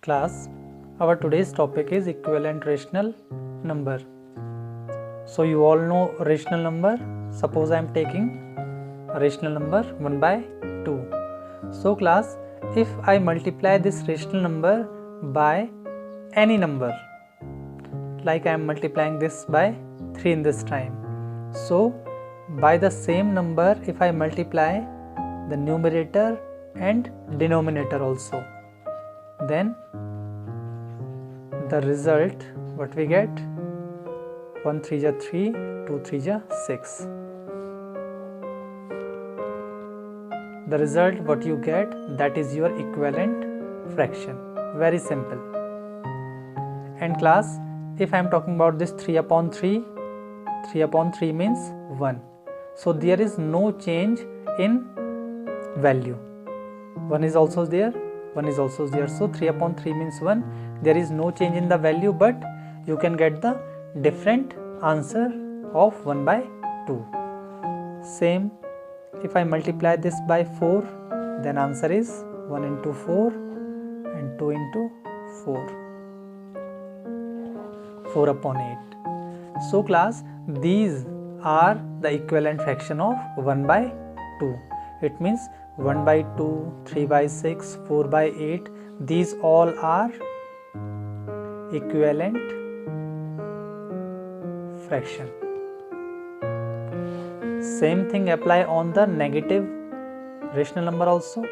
Class, our today's topic is equivalent rational number. So you all know rational number. Suppose I am taking a rational number 1 by 2. So class, if I multiply this rational number by any number, like I am multiplying this by 3 in this time. So by the same number, if I multiply the numerator and denominator also, then the result what we get, 1 3 ja 3, 2 3 ja 6. The result what you get, that is your equivalent fraction. Very simple. And class, if I am talking about this 3 upon 3, 3 upon 3 means 1. So there is no change in value. 1 is also there, 1 is also there. So 3 upon 3 means 1. There is no change in the value, but you can get the different answer of 1 by 2. Same, if I multiply this by 4, then answer is 1 into 4 and 2 into 4. 4 upon 8. So class, these are the equivalent fraction of 1 by 2. It means 1 by 2, 3 by 6, 4 by 8. These all are equivalent fraction. Same thing apply on the negative rational number also.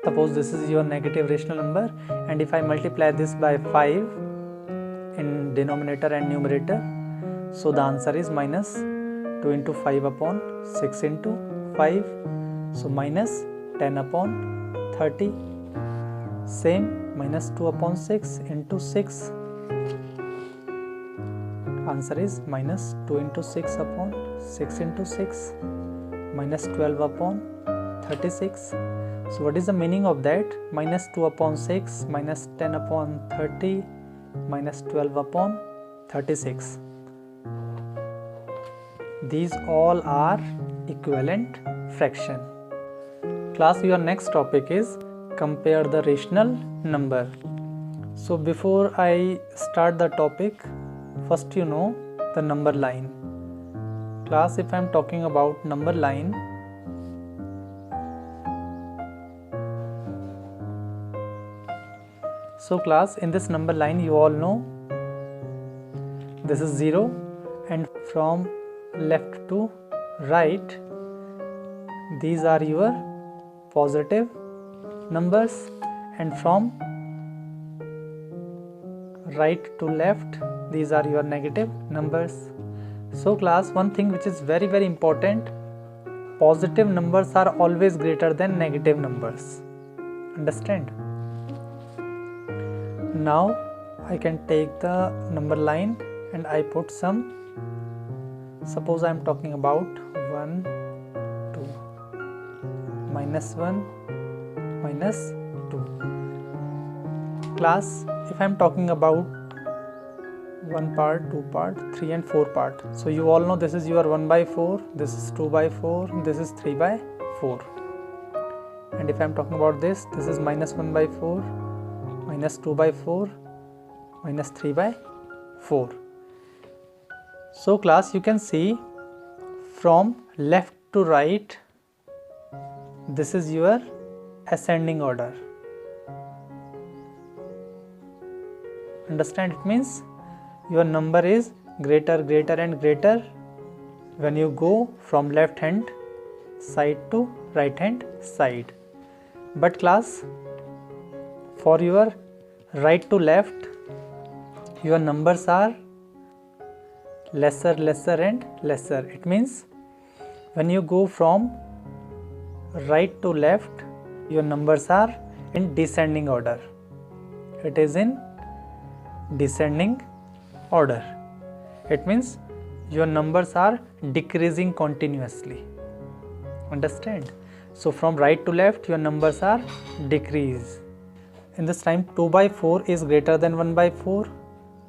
Suppose this is your negative rational number, and if I multiply this by 5 in denominator and numerator, so the answer is minus 2 into 5 upon 6 into 5, so minus 10 upon 30. Same, minus 2 upon 6 into 6, answer is minus 2 into 6 upon 6 into 6, minus 12 upon 36. So what is the meaning of that? Minus 2 upon 6, minus 10 upon 30, minus 12 upon 36. These all are equivalent fraction. Class, your next topic is compare the rational number. So before I start the topic, first you know the number line. Class, if I am talking about number line, so class, in this number line you all know this is 0, and from left to right these are your positive numbers, and from right to left these are your negative numbers. So class, one thing which is very important, positive numbers are always greater than negative numbers. Understand? Now I can take the number line and I put some, suppose I am talking about 1 2, minus 1, minus 2. Class, if I am talking about 1 part, 2 part, 3 and 4 part, so you all know this is your 1 by 4, this is 2 by 4, this is 3 by 4. And if I am talking about this is minus 1 by 4, minus 2 by 4, minus 3 by 4. So class, you can see from left to right, this is your ascending order. Understand? It means your number is greater and greater when you go from left hand side to right hand side. But class, for your right to left, your numbers are lesser and lesser. It means when you go from right to left, your numbers are in descending order. It is in descending order. It means your numbers are decreasing continuously. Understand? So from right to left your numbers are decrease. In this time 2 by 4 is greater than 1 by 4,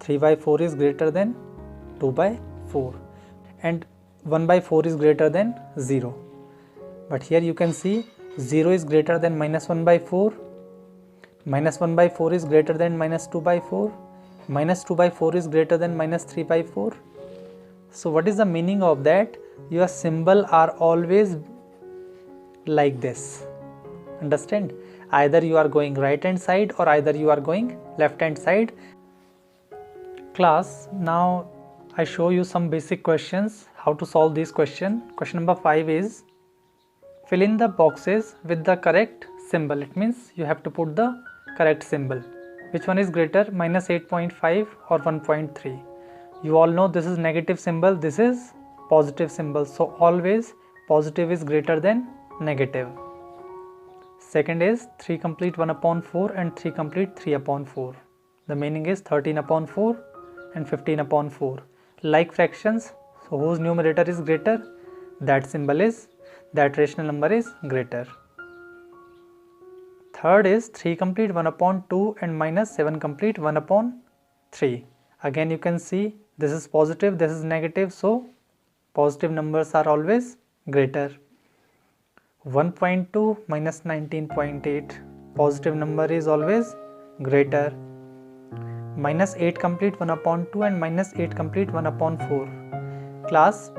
3 by 4 is greater than 2 by 4, and 1 by 4 is greater than 0. But here you can see 0 is greater than minus 1 by 4, minus 1 by 4 is greater than minus 2 by 4, minus 2 by 4 is greater than minus 3 by 4. So what is the meaning of that? Your symbol are always like this. Understand? Either you are going right hand side or either you are going left hand side. Class, now I show you some basic questions how to solve this question. Question number 5 is fill in the boxes with the correct symbol. It means you have to put the correct symbol. Which one is greater, minus 8.5 or 1.3? You all know this is negative symbol, this is positive symbol. So always positive is greater than negative. Second is 3 complete 1 upon 4 and 3 complete 3 upon 4. The meaning is 13 upon 4 and 15 upon 4. Like fractions, so whose numerator is greater? That symbol is, that rational number is greater. Third is 3 complete 1 upon 2 and minus 7 complete 1 upon 3. Again you can see this is positive, this is negative, so positive numbers are always greater. 1.2 minus 19.8, positive number is always greater. Minus 8 complete 1 upon 2 and minus 8 complete 1 upon 4. Class,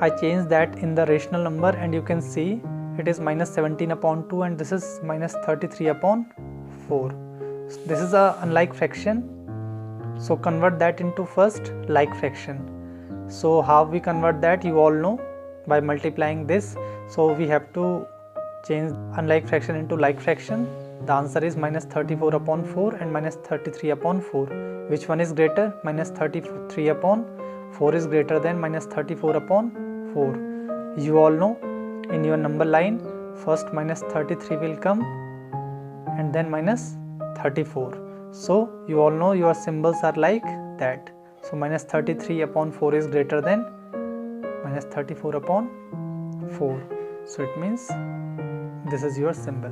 I changed that in the rational number and you can see it is minus 17 upon 2 and this is minus 33 upon 4. So this is a unlike fraction. So convert that into first like fraction. So how we convert that, you all know, by multiplying this. So we have to change unlike fraction into like fraction. The answer is minus 34 upon 4 and minus 33 upon 4. Which one is greater? Minus 33 upon 4 is greater than minus 34 upon 4. You all know, in your number line, first minus 33 will come and then minus 34. So you all know your symbols are like that. So minus 33 upon 4 is greater than minus 34 upon 4. So it means this is your symbol.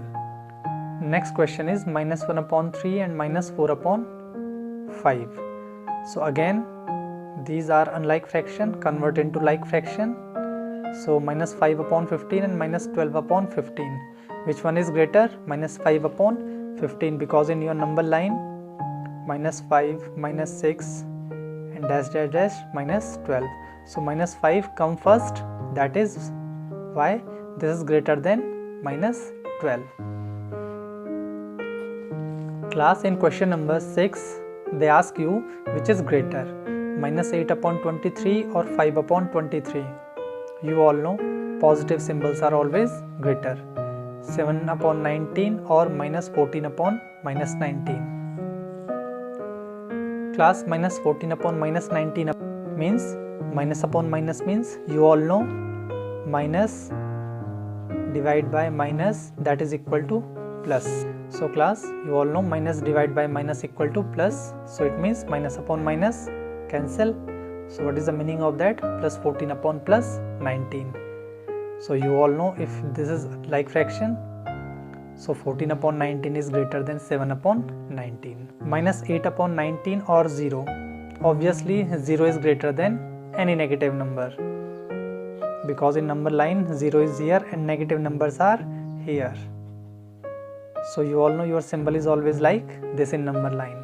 Next question is minus 1 upon 3 and minus 4 upon 5. So again these are unlike fraction, convert into like fraction. So minus 5 upon 15 and minus 12 upon 15. Which one is greater? Minus 5 upon 15, because in your number line minus 5, minus 6 and dash dash dash minus 12. So minus 5 come first, that is why this is greater than minus 12. Class, in question number 6 they ask you which is greater, minus 8 upon 23 or 5 upon 23. You all know positive symbols are always greater. 7 upon 19 or minus 14 upon minus 19. Class, minus 14 upon minus 19 means minus upon minus means you all know minus divide by minus, that is equal to plus. So class, you all know minus divide by minus equal to plus. So it means minus upon minus cancel. So what is the meaning of that? Plus 14 upon plus 19. So you all know if this is like fraction, so 14 upon 19 is greater than 7 upon 19. Minus 8 upon 19 or 0. Obviously 0 is greater than any negative number, because in number line 0 is here and negative numbers are here. So you all know your symbol is always like this in number line.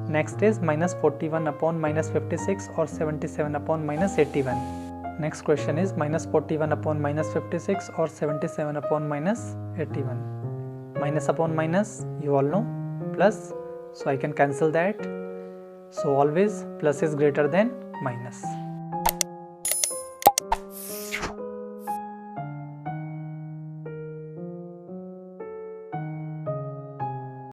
Next is minus 41 upon minus 56 or 77 upon minus 81. Next question is minus 41 upon minus 56 or 77 upon minus 81. Minus upon minus, you all know, plus. So I can cancel that. So always plus is greater than minus.